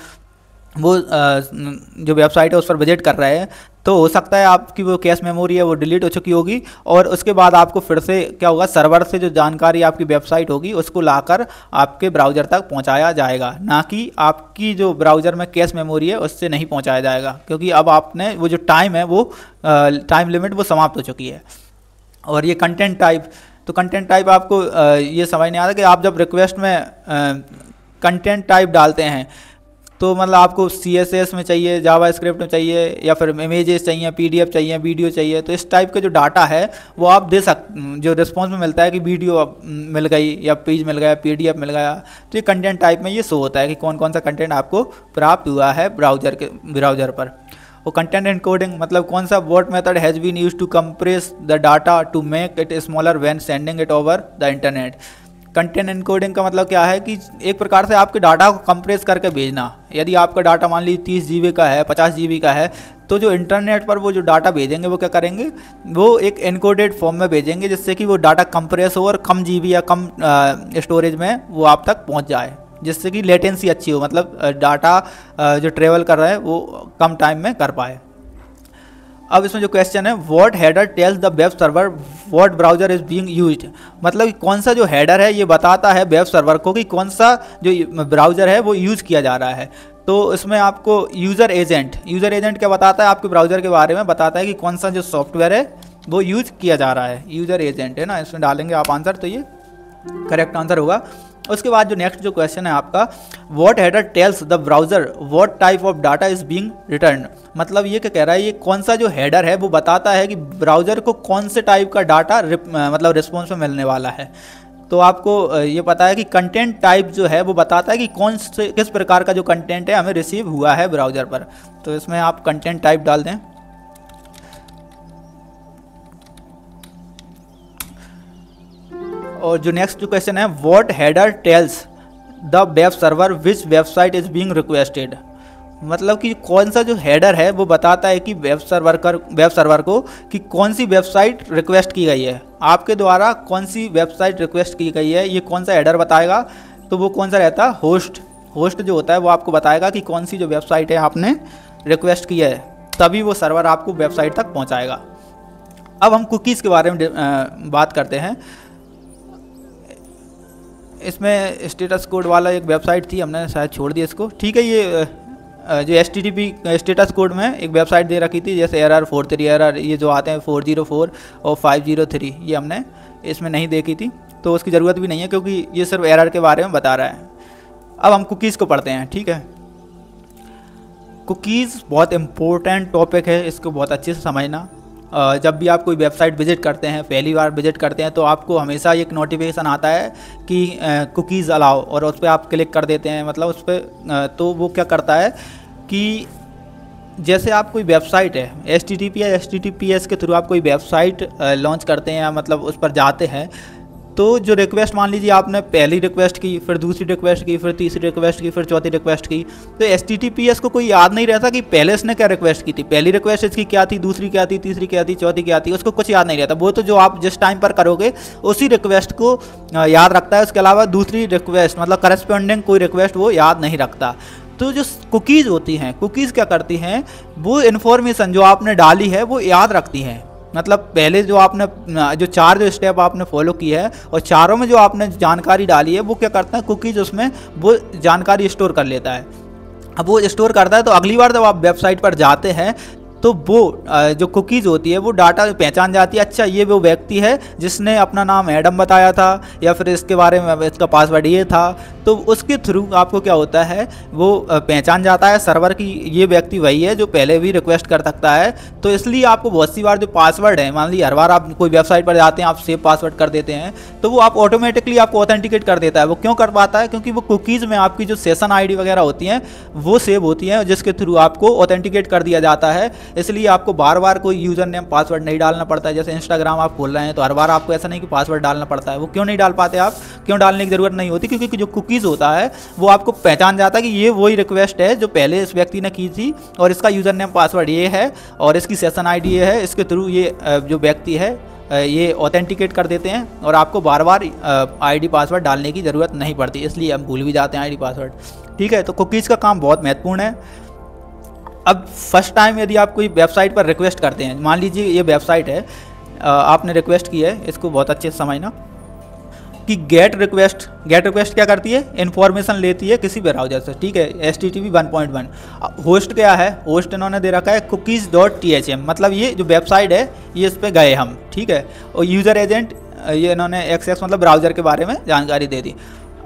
वो जो वेबसाइट है उस पर विजिट कर रहे हैं, तो हो सकता है आपकी वो कैश मेमोरी है वो डिलीट हो चुकी होगी, और उसके बाद आपको फिर से क्या होगा, सर्वर से जो जानकारी आपकी वेबसाइट होगी उसको लाकर आपके ब्राउज़र तक पहुंचाया जाएगा, ना कि आपकी जो ब्राउज़र में कैश मेमोरी है उससे नहीं पहुंचाया जाएगा, क्योंकि अब आपने वो जो टाइम है वो टाइम लिमिट वो समाप्त हो चुकी है। और ये कंटेंट टाइप, तो कंटेंट टाइप आपको ये समझ नहीं आता कि आप जब रिक्वेस्ट में कंटेंट टाइप डालते हैं तो मतलब आपको CSS में चाहिए, जावा स्क्रिप्ट में चाहिए, या फिर इमेजेस चाहिए, PDF चाहिए, वीडियो चाहिए, तो इस टाइप का जो डाटा है वो आप दे जो रिस्पॉन्स में मिलता है कि वीडियो मिल गई या पेज मिल गया, PDF मिल गया, तो ये कंटेंट टाइप में ये शो होता है कि कौन कौन सा कंटेंट आपको प्राप्त हुआ है ब्राउज़र पर। और कंटेंट एनकोडिंग मतलब कौन सा what method has been used to compress the data to make it smaller when sending it over the internet. Content encoding का मतलब क्या है कि एक प्रकार से आपके डाटा को कंप्रेस करके भेजना। यदि आपका डाटा मान लीजिए 30 GB का है, 50 GB का है, तो जो इंटरनेट पर वो जो डाटा भेजेंगे वो क्या करेंगे, वो एक एनकोडेड फॉर्म में भेजेंगे, जिससे कि वो डाटा कंप्रेस हो और कम GB या कम स्टोरेज में वो आप तक पहुंच जाए, जिससे कि लेटेंसी अच्छी हो, मतलब डाटा जो ट्रेवल कर रहा है वो कम टाइम में कर पाए। अब इसमें जो क्वेश्चन है, what header tells the web server what browser is being used, मतलब कौन सा जो हेडर है ये बताता है वेब सर्वर को कि कौन सा जो ब्राउज़र है वो यूज़ किया जा रहा है। तो इसमें आपको यूज़र एजेंट क्या बताता है, आपके ब्राउज़र के बारे में बताता है कि कौन सा जो सॉफ्टवेयर है वो यूज़ किया जा रहा है, यूज़र एजेंट है ना। इसमें डालेंगे आप आंसर तो ये करेक्ट आंसर होगा। उसके बाद जो नेक्स्ट जो क्वेश्चन है आपका, what header tells the browser what type of data is being return, मतलब ये क्या कह रहा है, ये कौन सा जो हेडर है वो बताता है कि ब्राउज़र को कौन से टाइप का डाटा मतलब रिस्पॉन्स में मिलने वाला है। तो आपको ये पता है कि कंटेंट टाइप जो है वो बताता है कि किस प्रकार का जो कंटेंट है हमें रिसीव हुआ है ब्राउज़र पर। तो इसमें आप कंटेंट टाइप डाल दें। और जो नेक्स्ट जो क्वेश्चन है, what header tells the web server which website is being requested, मतलब कि कौन सा जो हेडर है वो बताता है कि वेब सर्वर को कि कौन सी वेबसाइट रिक्वेस्ट की गई है, आपके द्वारा कौन सी वेबसाइट रिक्वेस्ट की गई है, ये कौन सा हेडर बताएगा। तो वो कौन सा रहता है, होस्ट जो होता है वो आपको बताएगा कि कौन सी जो वेबसाइट है आपने रिक्वेस्ट की है, तभी वो सर्वर आपको वेबसाइट तक पहुँचाएगा। अब हम कुकीज़ के बारे में बात करते हैं। इसमें स्टेटस कोड वाला एक वेबसाइट थी, हमने शायद छोड़ दिया इसको, ठीक है। ये जो HTTP स्टेटस कोड में एक वेबसाइट दे रखी थी, जैसे एरर 43 एरर ये जो आते हैं 404 और 503, ये हमने इसमें नहीं देखी थी, तो उसकी ज़रूरत भी नहीं है क्योंकि ये सिर्फ एरर के बारे में बता रहा है। अब हम कुकीज़ को पढ़ते हैं, ठीक है। कुकीज़ बहुत इम्पोर्टेंट टॉपिक है, इसको बहुत अच्छे से समझना। जब भी आप कोई वेबसाइट विजिट करते हैं, पहली बार विजिट करते हैं, तो आपको हमेशा एक नोटिफिकेशन आता है कि कुकीज़ अलाउ, और उस पर आप क्लिक कर देते हैं, मतलब उस पर तो वो क्या करता है कि जैसे आप कोई वेबसाइट है HTTP या HTTPS के थ्रू आप कोई वेबसाइट लॉन्च करते हैं या मतलब उस पर जाते हैं, तो जो रिक्वेस्ट मान लीजिए आपने पहली रिक्वेस्ट की, फिर दूसरी रिक्वेस्ट की, फिर तीसरी रिक्वेस्ट की, फिर चौथी रिक्वेस्ट की, तो HTTPS को कोई याद नहीं रहता कि पहले इसने क्या रिक्वेस्ट की थी, पहली रिक्वेस्ट इसकी क्या थी, दूसरी क्या थी, तीसरी क्या थी, चौथी क्या थी, उसको कुछ याद नहीं रहता। वो तो जो आप जिस टाइम पर करोगे उसी रिक्वेस्ट को याद रखता है, उसके अलावा दूसरी रिक्वेस्ट मतलब करस्पॉन्डिंग कोई रिक्वेस्ट वो याद नहीं रखता। तो जो कुकीज़ होती हैं, कुकीज़ क्या करती हैं, वो इन्फॉर्मेशन जो आपने डाली है वो याद रखती हैं। मतलब पहले जो आपने जो 4 जो स्टेप आपने फॉलो की है और चारों में जो आपने जानकारी डाली है वो क्या करता है, कुकीज़ उसमें वो जानकारी स्टोर कर लेता है। अब वो स्टोर करता है तो अगली बार जब आप वेबसाइट पर जाते हैं तो वो जो कुकीज़ होती है वो डाटा पहचान जाती है, अच्छा ये वो व्यक्ति है जिसने अपना नाम एडम बताया था या फिर इसके बारे में इसका पासवर्ड ये था, तो उसके थ्रू आपको क्या होता है वो पहचान जाता है सर्वर की ये व्यक्ति वही है जो पहले भी रिक्वेस्ट कर सकता है। तो इसलिए आपको बहुत सी बार जो पासवर्ड है, मान लीजिए हर बार आप कोई वेबसाइट पर जाते हैं आप सेव पासवर्ड कर देते हैं तो वो आप ऑटोमेटिकली आपको ऑथेंटिकेट कर देता है। वो क्यों कर पाता है, क्योंकि वो कुकीज़ में आपकी जो सेशन ID वगैरह होती हैं वो सेव होती हैं जिसके थ्रू आपको ऑथेंटिकेट कर दिया जाता है। इसलिए आपको बार बार कोई यूज़र नेम पासवर्ड नहीं डालना पड़ता है। जैसे इंस्टाग्राम आप खोल रहे हैं तो हर बार आपको ऐसा नहीं कि पासवर्ड डालना पड़ता है, वो क्यों नहीं डाल पाते आप, क्यों डालने की ज़रूरत नहीं होती, क्योंकि जो कुकीज़ होता है वो आपको पहचान जाता है कि ये वही रिक्वेस्ट है जो पहले इस व्यक्ति ने की थी और इसका यूज़र नेम पासवर्ड ये है और इसकी सेशन ID ये है। इसके थ्रू ये जो व्यक्ति है ये ऑथेंटिकेट कर देते हैं और आपको बार बार ID पासवर्ड डालने की ज़रूरत नहीं पड़ती, इसलिए हम भूल भी जाते हैं ID पासवर्ड। ठीक है, तो कुकीज़ का काम बहुत महत्वपूर्ण है। अब फर्स्ट टाइम यदि आप कोई वेबसाइट पर रिक्वेस्ट करते हैं, मान लीजिए ये वेबसाइट है, आपने रिक्वेस्ट की है, इसको बहुत अच्छे से समझना कि गेट रिक्वेस्ट क्या करती है, इन्फॉर्मेशन लेती है किसी भी ब्राउज़र से। ठीक है, HTTP 1.1 होस्ट क्या है, होस्ट इन्होंने दे रखा है cookies.thm, मतलब ये जो वेबसाइट है ये इस पर गए हम। ठीक है, और यूज़र एजेंट ये इन्होंने XX मतलब ब्राउज़र के बारे में जानकारी दे दी।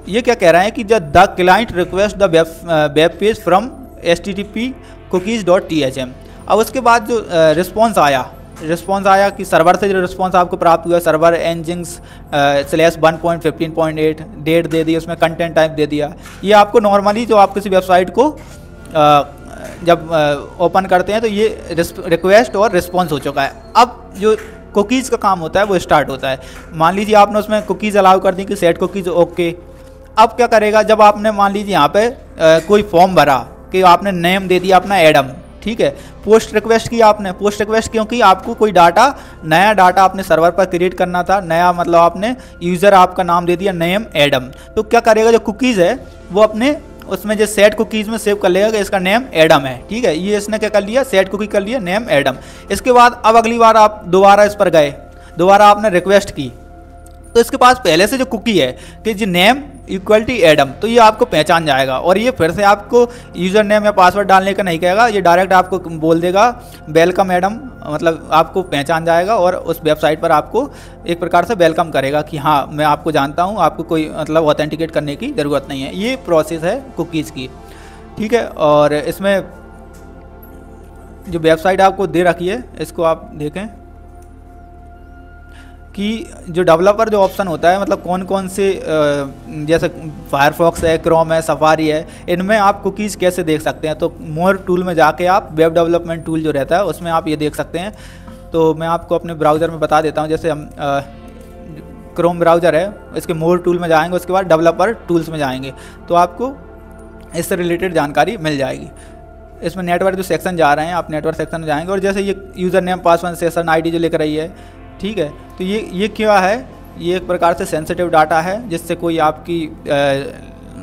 ये क्या कह रहा है कि जब the client request the web page from HTTP cookies.thm। अब उसके बाद जो रिस्पॉन्स आया कि सर्वर से जो रिस्पॉन्स आपको प्राप्त हुआ, सर्वर Nginx/1.15.8 डेट दे दी, उसमें कंटेंट टाइप दे दिया। ये आपको नॉर्मली जो आप किसी वेबसाइट को जब ओपन करते हैं तो ये रिक्वेस्ट और रिस्पॉन्स हो चुका है। अब जो कुकीज़ का काम होता है वो स्टार्ट होता है। मान लीजिए आपने उसमें कुकीज़ अलाउ कर दी कि सेट कुकीज़ ओके। अब क्या करेगा, जब आपने मान लीजिए यहाँ पे कोई फॉर्म भरा कि आपने नेम दे दिया अपना एडम, ठीक है, पोस्ट रिक्वेस्ट की आपने, पोस्ट रिक्वेस्ट क्योंकि आपको कोई डाटा, नया डाटा अपने सर्वर पर क्रिएट करना था, नया मतलब आपने यूज़र आपका नाम दे दिया नेम एडम। तो क्या करेगा, जो कुकीज़ है वो अपने उसमें जो सेट कुकीज़ में सेव कर लेगा कि इसका नेम एडम है। ठीक है, ये इसने क्या कर लिया, सेट कुकी कर लिया नेम एडम। इसके बाद अब अगली बार आप दोबारा इस पर गए, दोबारा आपने रिक्वेस्ट की तो इसके पास पहले से जो कुकी है कि जी नेम इक्वलिटी एडम, तो ये आपको पहचान जाएगा और ये फिर से आपको यूज़र नेम या पासवर्ड डालने का नहीं कहेगा, ये डायरेक्ट आपको बोल देगा वेलकम एडम, मतलब आपको पहचान जाएगा और उस वेबसाइट पर आपको एक प्रकार से वेलकम करेगा कि हाँ मैं आपको जानता हूँ, आपको कोई मतलब ऑथेंटिकेट करने की ज़रूरत नहीं है। ये प्रोसेस है कुकीज़ की। ठीक है, और इसमें जो वेबसाइट आपको दे रखी है इसको आप देखें कि जो डेवलपर जो ऑप्शन होता है, मतलब कौन कौन से जैसे फायरफॉक्स है, क्रोम है, सफारी है, इनमें आप कुकीज़ कैसे देख सकते हैं। तो मोर टूल में जाके आप वेब डेवलपमेंट टूल जो रहता है उसमें आप ये देख सकते हैं। तो मैं आपको अपने ब्राउज़र में बता देता हूँ, जैसे हम क्रोम ब्राउज़र है, इसके मोर टूल में जाएंगे, उसके बाद डेवलपर टूल्स में जाएंगे तो आपको इससे रिलेटेड जानकारी मिल जाएगी। इसमें नेटवर्क जो सेक्शन जा रहे हैं, आप नेटवर्क सेक्शन में जाएंगे और जैसे ये user name password session ID जो लिख रही है, ठीक है, तो ये क्या है, ये एक प्रकार से सेंसिटिव डाटा है जिससे कोई आपकी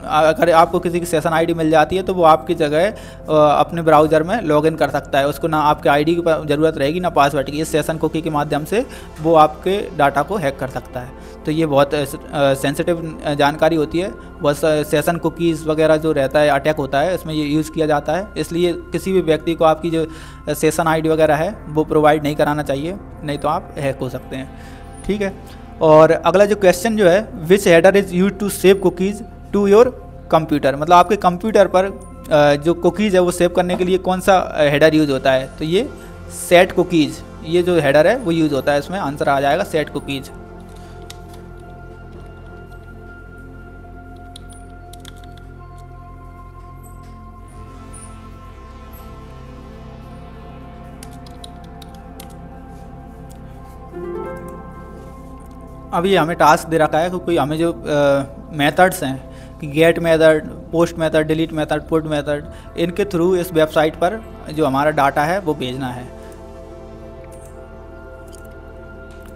अगर आपको किसी की सेशन ID मिल जाती है तो वो आपकी जगह अपने ब्राउज़र में लॉगिन कर सकता है। उसको ना आपके ID की ज़रूरत रहेगी ना पासवर्ड की। इस सेशन कुकी के माध्यम से वो आपके डाटा को हैक कर सकता है। तो ये बहुत सेंसिटिव जानकारी होती है। बहुत सेशन कुकीज़ वगैरह जो रहता है, अटैक होता है, इसमें ये यूज़ किया जाता है। इसलिए किसी भी व्यक्ति को आपकी जो सेशन ID वगैरह है वो प्रोवाइड नहीं कराना चाहिए, नहीं तो आप हैक हो सकते हैं। ठीक है, और अगला जो क्वेश्चन जो है, which header is use to save cookies to your computer, मतलब आपके कंप्यूटर पर जो कुकीज़ है वो सेव करने के लिए कौन सा हेडर यूज़ होता है। तो ये सेट कुकीज़, ये जो हेडर है वो यूज़ होता है। इसमें आंसर आ जाएगा सेट कुकीज़। अब ये हमें टास्क दे रखा है कि कोई हमें जो मेथड्स हैं कि get method, post method, delete method, put method, इनके थ्रू इस वेबसाइट पर जो हमारा डाटा है वो भेजना है।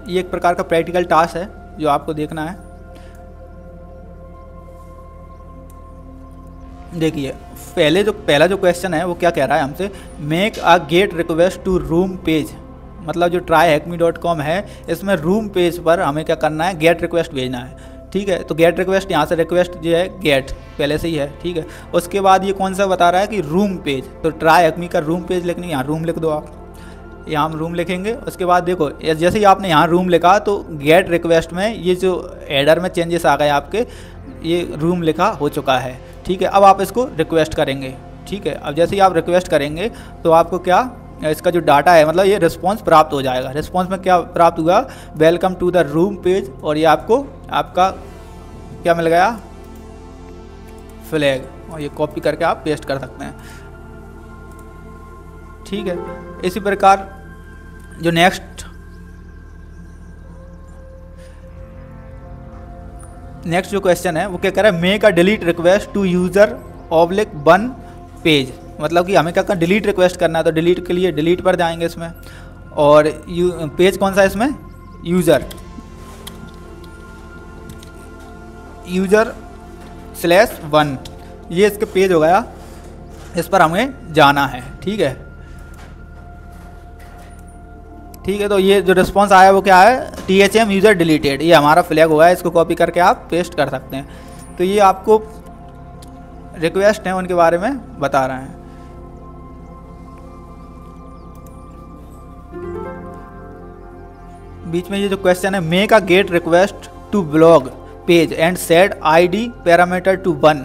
ये एक प्रकार का प्रैक्टिकल टास्क है जो आपको देखना है। देखिए पहला जो क्वेश्चन है वो क्या कह रहा है हमसे, make a get request to room page. मतलब जो tryhackme.com है इसमें रूम पेज पर हमें क्या करना है, गेट रिक्वेस्ट भेजना है। ठीक है, तो गेट रिक्वेस्ट यहाँ से रिक्वेस्ट जो है गेट पहले से ही है। ठीक है, उसके बाद ये कौन सा बता रहा है कि रूम पेज, तो tryhackme का रूम पेज लिखनी है, यहाँ रूम लिख दो आप, यहाँ हम रूम लिखेंगे। उसके बाद देखो जैसे ही आपने यहाँ रूम लिखा तो गेट रिक्वेस्ट में ये जो हेडर में चेंजेस आ गए आपके, ये रूम लिखा हो चुका है। ठीक है, अब आप इसको रिक्वेस्ट करेंगे। ठीक है, अब जैसे ही आप रिक्वेस्ट करेंगे तो आपको क्या, इसका जो डाटा है मतलब ये रिस्पॉन्स प्राप्त हो जाएगा। रिस्पॉन्स में क्या प्राप्त हुआ, welcome to the room page, और ये आपको आपका क्या मिल गया, फ्लैग, और ये कॉपी करके आप पेस्ट कर सकते हैं। ठीक है, इसी प्रकार जो नेक्स्ट जो क्वेश्चन है वो क्या कह रहा है, make a delete request to user /1 page. मतलब कि हमें क्या करना, डिलीट रिक्वेस्ट करना है, तो डिलीट के लिए डिलीट पर जाएंगे इसमें, और पेज कौन सा है इसमें, यूज़र/1, ये इसके पेज हो गया, इस पर हमें जाना है। ठीक है, तो ये जो रिस्पॉन्स आया वो क्या है, THM यूज़र डिलीटेड, ये हमारा फ्लैग हुआ है, इसको कॉपी करके आप पेस्ट कर सकते हैं। तो ये आपको रिक्वेस्ट हैं उनके बारे में बता रहे हैं। बीच में ये जो क्वेश्चन है, make a get request to blog page and set ID parameter to 1।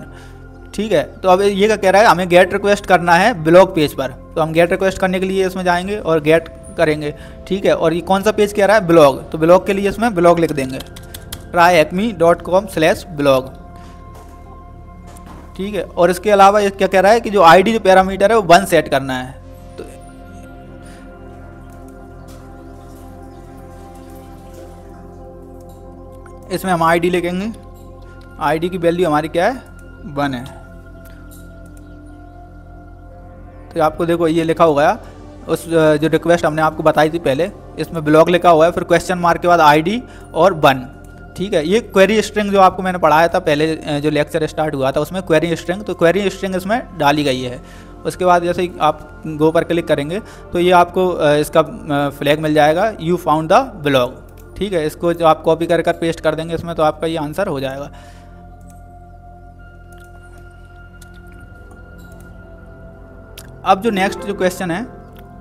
ठीक है, तो अब ये क्या कह रहा है, हमें गेट रिक्वेस्ट करना है ब्लॉग पेज पर, तो हम गेट रिक्वेस्ट करने के लिए इसमें जाएंगे और गेट करेंगे। ठीक है, और ये कौन सा पेज कह रहा है, ब्लॉग, तो ब्लॉग के लिए इसमें ब्लॉग लिख देंगे, tryhackme.com/blog। ठीक है, और इसके अलावा ये क्या कह रहा है कि जो ID जो पैरामीटर है वो 1 सेट करना है, तो इसमें हम ID लिखेंगे, ID की वैल्यू हमारी क्या है, 1 है। तो आपको देखो ये लिखा हो गया, उस जो रिक्वेस्ट हमने आपको बताई थी पहले, इसमें ब्लॉग लिखा हुआ है, फिर क्वेश्चन मार्क के बाद ID और 1। ठीक है, ये क्वेरी स्ट्रिंग जो आपको मैंने पढ़ाया था पहले जो लेक्चर स्टार्ट हुआ था उसमें, क्वेरी स्ट्रिंग, तो क्वेरी स्ट्रिंग इसमें डाली गई है। उसके बाद जैसे ही आप गो पर क्लिक करेंगे तो ये आपको इसका फ्लैग मिल जाएगा, यू फाउंड द ब्लॉग। ठीक है, इसको जो आप कॉपी कर पेस्ट कर देंगे इसमें, तो आपका ये आंसर हो जाएगा। अब जो नेक्स्ट जो क्वेश्चन है,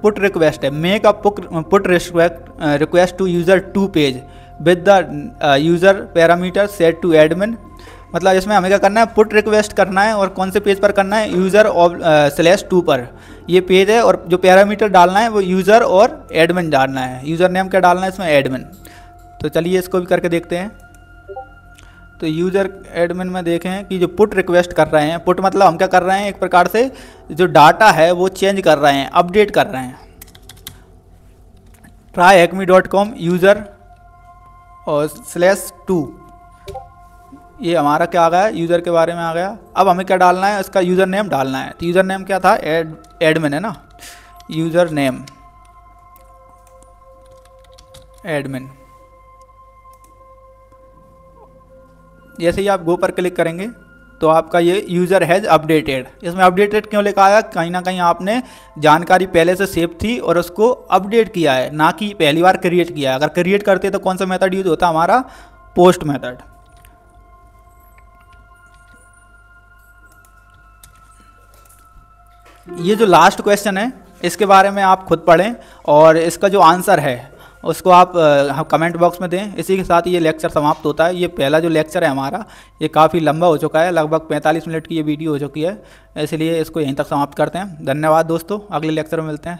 पुट रिक्वेस्ट है, make a put request to user 2 page with the user parameter set to admin. मतलब इसमें हमें क्या करना है, पुट रिक्वेस्ट करना है, और कौन से पेज पर करना है, यूज़र/2 पर ये पेज है, और जो पैरामीटर डालना है वो यूज़र और एडमिन डालना है। यूज़र नेम क्या डालना है इसमें, एडमिन। तो चलिए इसको भी करके देखते हैं। तो यूज़र एडमिन में देखें कि जो पुट रिक्वेस्ट कर रहे हैं, पुट मतलब हम क्या कर रहे हैं, एक प्रकार से जो डाटा है वो चेंज कर रहे हैं, अपडेट कर रहे हैं। tryhackme.com यूज़र और /2, ये हमारा क्या आ गया, यूज़र के बारे में आ गया। अब हमें क्या डालना है, इसका यूज़र नेम डालना है। तो यूज़र नेम क्या था, एडमिन है ना, यूज़र नेम एडमिन। जैसे ही आप गो पर क्लिक करेंगे तो आपका ये यूज़र हैज़ अपडेटेड, इसमें अपडेटेड क्यों लिखा आया, कहीं ना कहीं आपने जानकारी पहले से सेव थी और उसको अपडेट किया है, ना कि पहली बार क्रिएट किया है। अगर क्रिएट करते तो कौन सा मेथड यूज होता, हमारा पोस्ट मेथड। ये जो लास्ट क्वेश्चन है इसके बारे में आप खुद पढ़ें, और इसका जो आंसर है उसको आप कमेंट बॉक्स में दें। इसी के साथ ये लेक्चर समाप्त होता है। ये पहला जो लेक्चर है हमारा, ये काफ़ी लंबा हो चुका है, लगभग 45 मिनट की ये वीडियो हो चुकी है, इसलिए इसको यहीं तक समाप्त करते हैं। धन्यवाद दोस्तों, अगले लेक्चर में मिलते हैं।